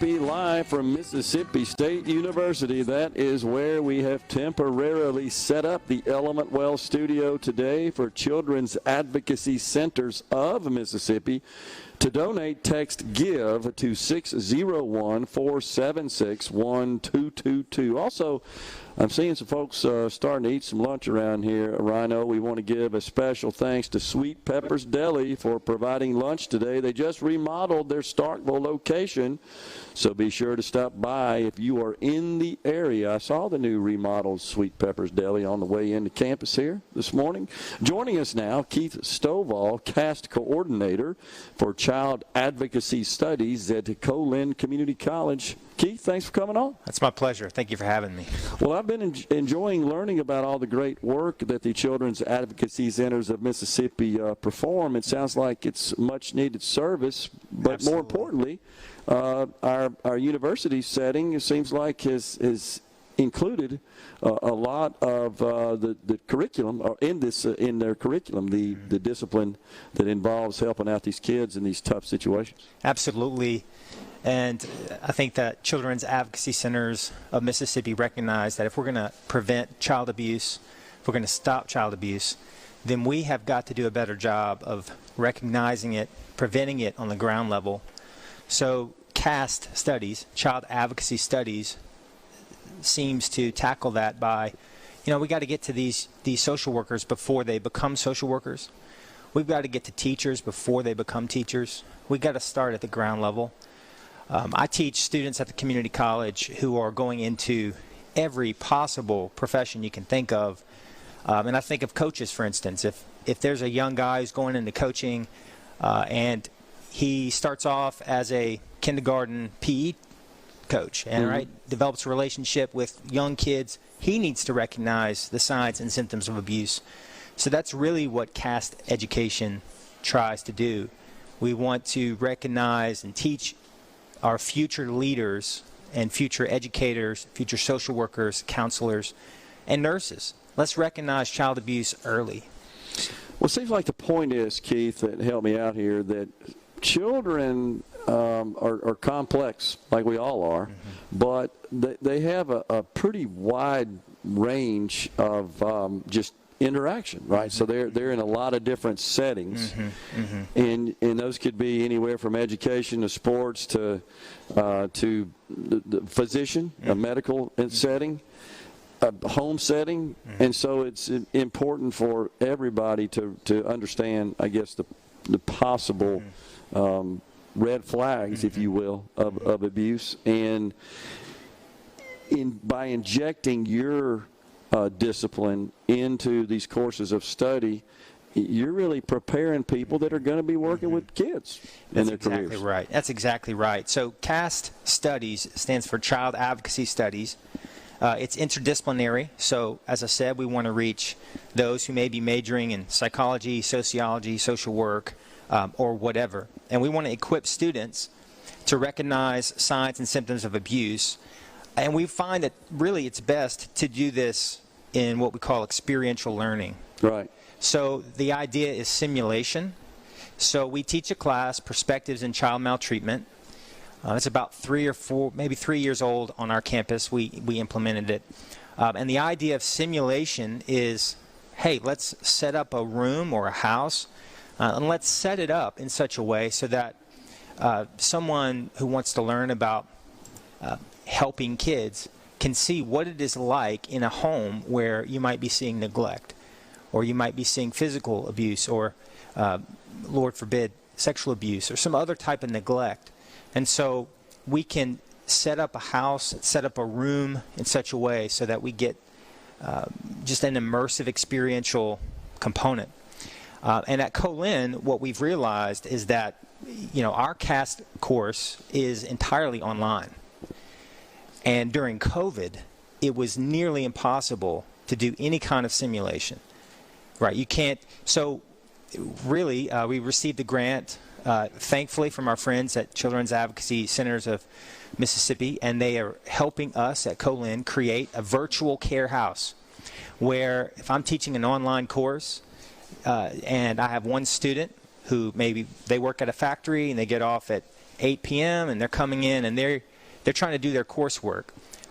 Live from Mississippi State University. That is where we have temporarily set up the Element Well studio today for Children's Advocacy Centers of Mississippi. To donate, text GIVE to 601-476-1222. Also, I'm seeing some folks starting to eat some lunch around here, Rhino. We want to give a special thanks to Sweet Peppers Deli for providing lunch today. They just remodeled their Starkville location, so be sure to stop by if you are in the area. I saw the new remodeled Sweet Peppers Deli on the way into campus here this morning. Joining us now, Keith Stovall, CAST Coordinator for Child Advocacy Studies at Copiah-Lincoln Community College. Keith, thanks for coming on. It's my pleasure. Thank you for having me. Well, I've been enjoying learning about all the great work that the Children's Advocacy Centers of Mississippi perform. It sounds like it's much-needed service, but Absolutely. More importantly, our university setting, it seems like, has included a lot of the curriculum, or in their curriculum, the discipline that involves helping out these kids in these tough situations. Absolutely. And I think that Children's Advocacy Centers of Mississippi recognize that if we're going to prevent child abuse, if we're going to stop child abuse, then we have got to do a better job of recognizing it, preventing it on the ground level. So CAST studies, Child Advocacy Studies, seems to tackle that by, we got to get to these social workers before they become social workers. We've got to get to teachers before they become teachers. We've got to start at the ground level. I teach students at the community college who are going into every possible profession you can think of. And I think of coaches, for instance. If there's a young guy who's going into coaching and he starts off as a kindergarten PE coach and develops a relationship with young kids, he needs to recognize the signs and symptoms of abuse. So that's really what CAST education tries to do. We want to recognize and teach our future leaders and future educators, future social workers, counselors, and nurses. Let's recognize child abuse early. Well, it seems like the point is, Keith, and help me out here, that children are complex, like we all are, but they have a pretty wide range of just interaction, right? So they're in a lot of different settings, and those could be anywhere from education to sports to the physician, a medical setting, a home setting, and so it's important for everybody to understand, I guess, the possible red flags, if you will, of abuse, and by injecting your discipline into these courses of study, you're really preparing people that are going to be working with kids in their careers. That's exactly right. That's exactly right. So CAST Studies stands for Child Advocacy Studies. It's interdisciplinary. So as I said, we want to reach those who may be majoring in psychology, sociology, social work, or whatever. And we want to equip students to recognize signs and symptoms of abuse. And we find that really it's best to do this in what we call experiential learning. Right. So the idea is simulation. So we teach a class, Perspectives in Child Maltreatment. It's about 3 or 4, maybe 3 years old on our campus. We implemented it. And the idea of simulation is, hey, let's set up a room or a house, and let's set it up in such a way so that someone who wants to learn about helping kids can see what it is like in a home where you might be seeing neglect, or you might be seeing physical abuse, or, Lord forbid, sexual abuse, or some other type of neglect. And so we can set up a house, set up a room in such a way so that we get just an immersive experiential component. And at Copiah-Lincoln, what we've realized is that, our CAST course is entirely online. And during COVID, it was nearly impossible to do any kind of simulation. Right, you can't. So really, we received a grant, thankfully, from our friends at Children's Advocacy Centers of Mississippi, and they are helping us at Copiah-Lincoln create a virtual care house where if I'm teaching an online course and I have one student who maybe they work at a factory and they get off at 8 p.m. and they're coming in and they're trying to do their coursework.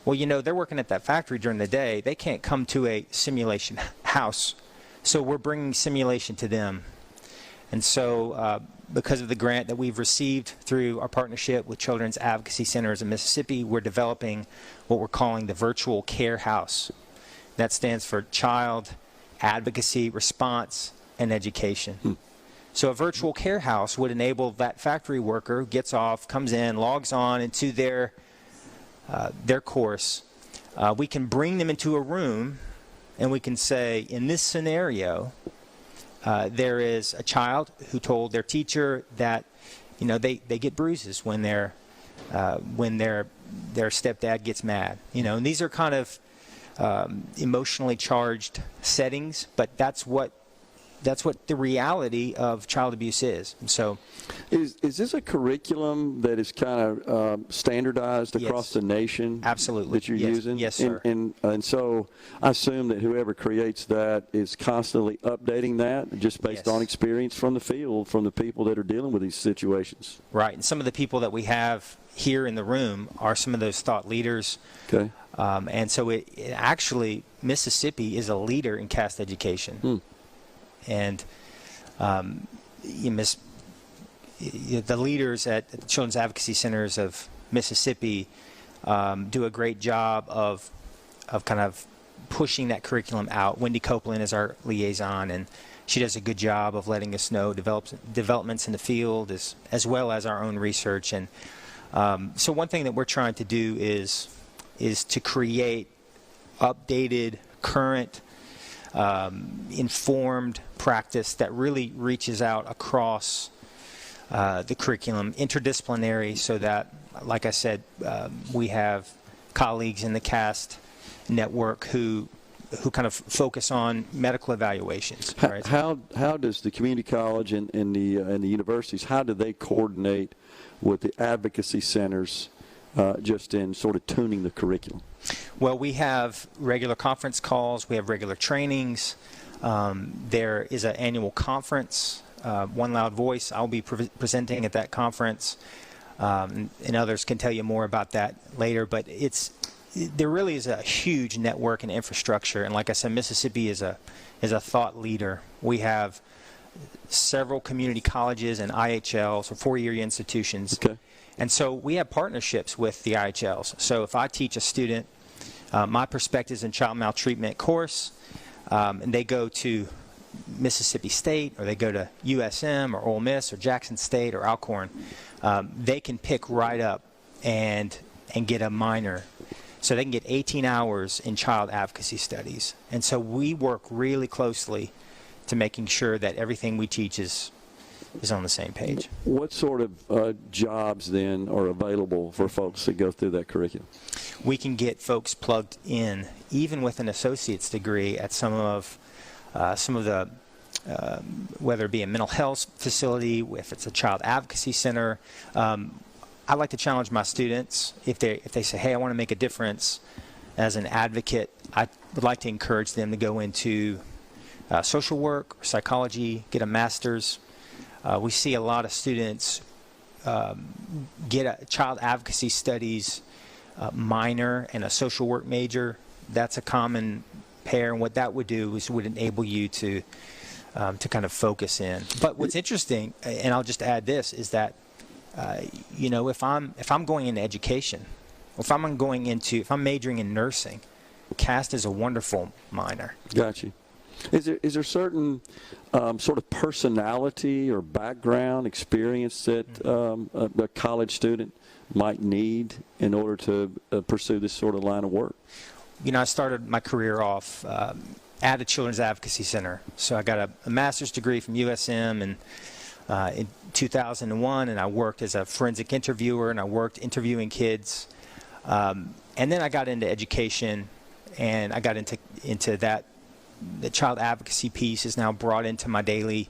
Well, they're working at that factory during the day. They can't come to a simulation house. So we're bringing simulation to them. And so because of the grant that we've received through our partnership with Children's Advocacy Centers in Mississippi, we're developing what we're calling the Virtual Care House. That stands for Child Advocacy, Response, and Education. So a virtual care house would enable that factory worker who gets off, comes in, logs on into their course. We can bring them into a room and we can say, in this scenario, there is a child who told their teacher that, they get bruises when their stepdad gets mad. And these are kind of emotionally charged settings, but that's what the reality of child abuse is. And so, is this a curriculum that is kind of standardized across the nation? Absolutely. That you're using? Yes, sir. And so I assume that whoever creates that is constantly updating that just based on experience from the field, from the people that are dealing with these situations. Right. And some of the people that we have here in the room are some of those thought leaders. Okay. And so it actually, Mississippi is a leader in CAST education. And the leaders at the Children's Advocacy Centers of Mississippi do a great job of kind of pushing that curriculum out. Wendy Copeland is our liaison, and she does a good job of letting us know developments in the field as well as our own research. And so one thing that we're trying to do is to create updated, current, informed practice that really reaches out across the curriculum, interdisciplinary, so that, like I said, we have colleagues in the CAST network who kind of focus on medical evaluations. Right? How does the community college and the universities, how do they coordinate with the advocacy centers just in sort of tuning the curriculum? Well, we have regular conference calls. We have regular trainings. There is an annual conference, One Loud Voice. I'll be presenting at that conference, and others can tell you more about that later. But there really is a huge network and infrastructure. And like I said, Mississippi is a thought leader. We have several community colleges and IHLs, or four-year institutions. Okay. And so we have partnerships with the IHLs. So if I teach a student my Perspectives in Child Maltreatment course, and they go to Mississippi State, or they go to USM or Ole Miss or Jackson State or Alcorn, they can pick right up and get a minor. So they can get 18 hours in child advocacy studies. And so we work really closely to making sure that everything we teach is on the same page. What sort of jobs then are available for folks that go through that curriculum? We can get folks plugged in, even with an associate's degree, at some of the whether it be a mental health facility, if it's a child advocacy center. I like to challenge my students, if they say, hey, I want to make a difference as an advocate, I would like to encourage them to go into social work, psychology, get a master's. We see a lot of students get a child advocacy studies minor and a social work major. That's a common pair, and what that would do is would enable you to kind of focus in. But what's interesting, and I'll just add this, is that if I'm going into education, if I'm majoring in nursing, CAST is a wonderful minor. Gotcha. Is there certain sort of personality or background experience that a college student might need in order to pursue this sort of line of work? I started my career off at a Children's Advocacy Center. So I got a master's degree from USM in 2001, and I worked as a forensic interviewer, and I worked interviewing kids. And then I got into education, and I got into that. The child advocacy piece is now brought into my daily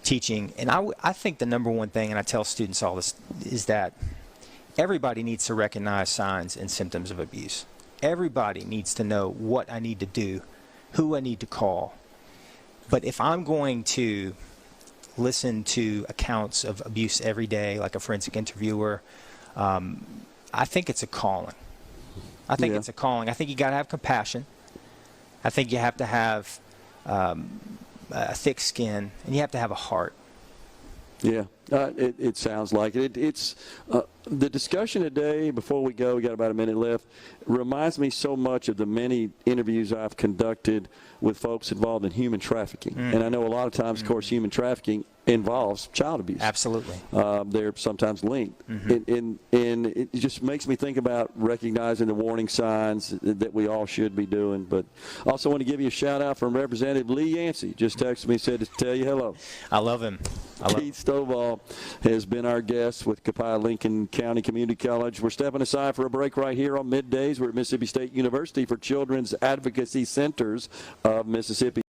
teaching. And I think the number one thing, and I tell students all this, is that everybody needs to recognize signs and symptoms of abuse. Everybody needs to know what I need to do, who I need to call. But if I'm going to listen to accounts of abuse every day, like a forensic interviewer. I think it's a calling. I think it's a calling. I think you got to have compassion. I think you have to have a thick skin, and you have to have a heart. Yeah, it sounds like it. It's the discussion today, before we go, we got about a minute left, reminds me so much of the many interviews I've conducted with folks involved in human trafficking. And I know a lot of times, of course, human trafficking involves child abuse. Absolutely. They're sometimes linked. And it just makes me think about recognizing the warning signs that we all should be doing. But I also want to give you a shout-out from Representative Lee Yancey. Just texted me, said to tell you hello. I love him. Keith Stovall has been our guest with Copiah-Lincoln County Community College. We're stepping aside for a break right here on Middays. We're at Mississippi State University for Children's Advocacy Centers of Mississippi.